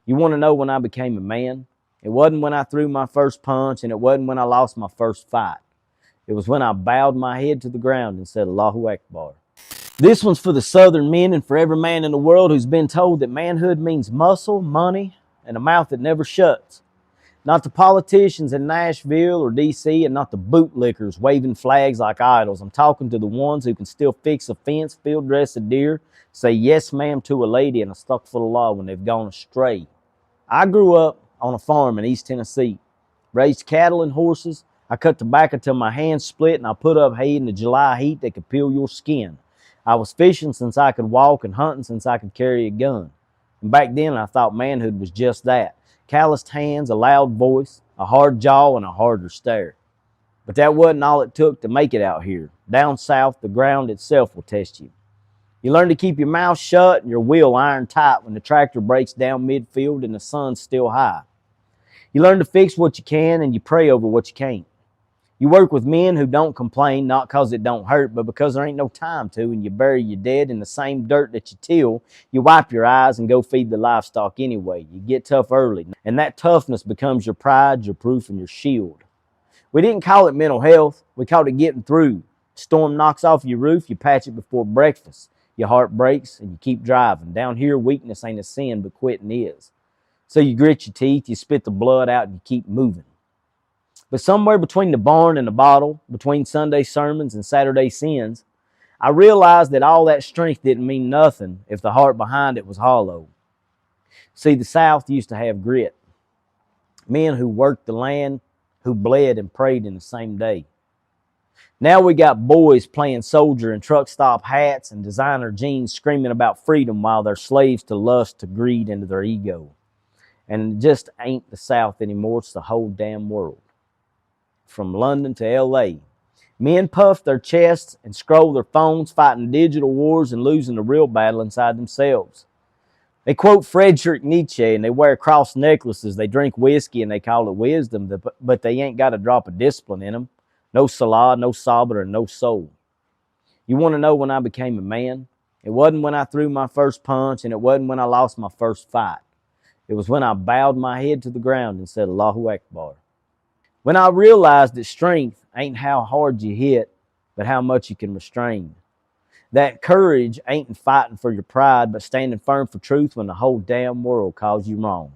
You want to know when I became a man? It wasn't when I threw my first punch, and it wasn't when I lost my first fight. It was when I bowed my head to the ground and said, Allahu Akbar. This one's for the Southern men and for every man in the world who's been told that manhood means muscle, money, and a mouth that never shuts. Not the politicians in Nashville or D.C., and not the bootlickers waving flags like idols. I'm talking to the ones who can still fix a fence, field dress a deer, say yes ma'am to a lady, and astaghfirullah when they've gone astray. I grew up on a farm in East Tennessee, raised cattle and horses. I cut tobacco till my hands split, and I put up hay in the July heat that could peel your skin. I was fishing since I could walk and hunting since I could carry a gun. And back then I thought manhood was just that. Calloused hands, a loud voice, a hard jaw, and a harder stare. But that wasn't all it took to make it out here. Down south, the ground itself will test you. You learn to keep your mouth shut and your wheel iron tight when the tractor breaks down midfield and the sun's still high. You learn to fix what you can and you pray over what you can't. You work with men who don't complain, not because it don't hurt, but because there ain't no time to, and you bury your dead in the same dirt that you till. You wipe your eyes and go feed the livestock anyway. You get tough early, and that toughness becomes your pride, your proof, and your shield. We didn't call it mental health. We called it getting through. Storm knocks off your roof, you patch it before breakfast. Your heart breaks, and you keep driving. Down here, weakness ain't a sin, but quitting is. So you grit your teeth, you spit the blood out, and you keep moving. But somewhere between the barn and the bottle, between Sunday sermons and Saturday sins, I realized that all that strength didn't mean nothing if the heart behind it was hollow. See, the South used to have grit. Men who worked the land, who bled and prayed in the same day. Now we got boys playing soldier in truck stop hats and designer jeans screaming about freedom while they're slaves to lust, to greed, and to their ego. And it just ain't the South anymore, it's the whole damn world. From London to L.A. Men puff their chests and scroll their phones, fighting digital wars and losing the real battle inside themselves. They quote Friedrich Nietzsche and they wear cross necklaces, they drink whiskey and they call it wisdom, but they ain't got a drop of discipline in them. No salah, no sabr, and no soul. You want to know when I became a man? It wasn't when I threw my first punch, and it wasn't when I lost my first fight. It was when I bowed my head to the ground and said, Allahu Akbar. When I realized that strength ain't how hard you hit, but how much you can restrain. That courage ain't in fighting for your pride, but standing firm for truth when the whole damn world calls you wrong.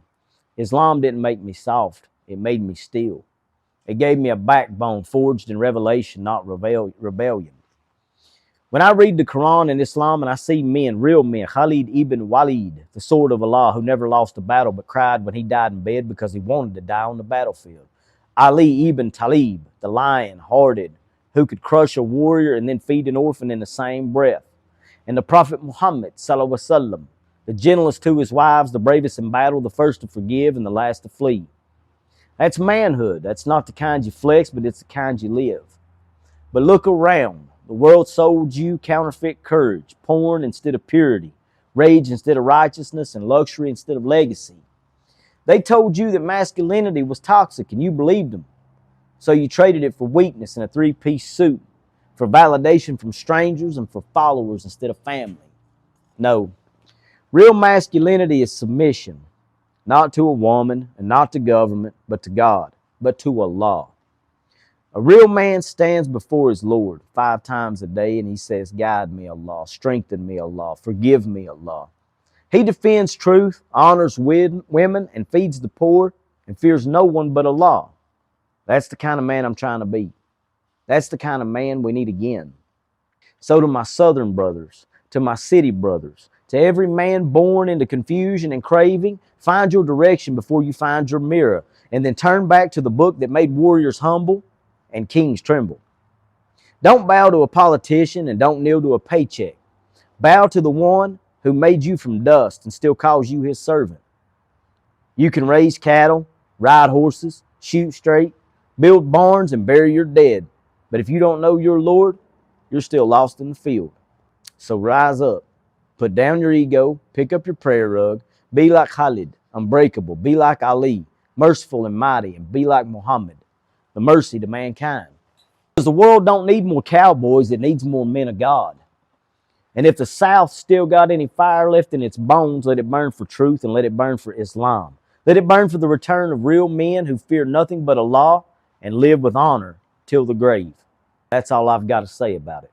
Islam didn't make me soft. It made me steel. It gave me a backbone forged in revelation, not rebellion. When I read the Quran and Islam and I see men, real men, Khalid ibn Walid, the sword of Allah, who never lost a battle but cried when he died in bed because he wanted to die on the battlefield. Ali ibn Talib, the lion-hearted, who could crush a warrior and then feed an orphan in the same breath. And the Prophet Muhammad, sallallahu alaihi wasallam, the gentlest to his wives, the bravest in battle, the first to forgive and the last to flee. That's manhood. That's not the kind you flex, but it's the kind you live. But look around. The world sold you counterfeit courage, porn instead of purity, rage instead of righteousness, and luxury instead of legacy. They told you that masculinity was toxic, and you believed them. So you traded it for weakness in a three-piece suit, for validation from strangers, and for followers instead of family. No. Real masculinity is submission. Not to a woman and not to government, but to God, but to Allah. A real man stands before his Lord 5 times a day and he says, guide me, Allah, strengthen me, Allah, forgive me, Allah. He defends truth, honors women, and feeds the poor, and fears no one but Allah. That's the kind of man I'm trying to be. That's the kind of man we need again. So to my southern brothers, to my city brothers, to every man born into confusion and craving, find your direction before you find your mirror, and then turn back to the book that made warriors humble and kings tremble. Don't bow to a politician and don't kneel to a paycheck. Bow to the one who made you from dust and still calls you his servant. You can raise cattle, ride horses, shoot straight, build barns, and bury your dead. But if you don't know your Lord, you're still lost in the field. So rise up. Put down your ego, pick up your prayer rug, be like Khalid, unbreakable, be like Ali, merciful and mighty, and be like Muhammad, the mercy to mankind. Because the world don't need more cowboys, it needs more men of God. And if the South still got any fire left in its bones, let it burn for truth and let it burn for Islam. Let it burn for the return of real men who fear nothing but Allah and live with honor till the grave. That's all I've got to say about it.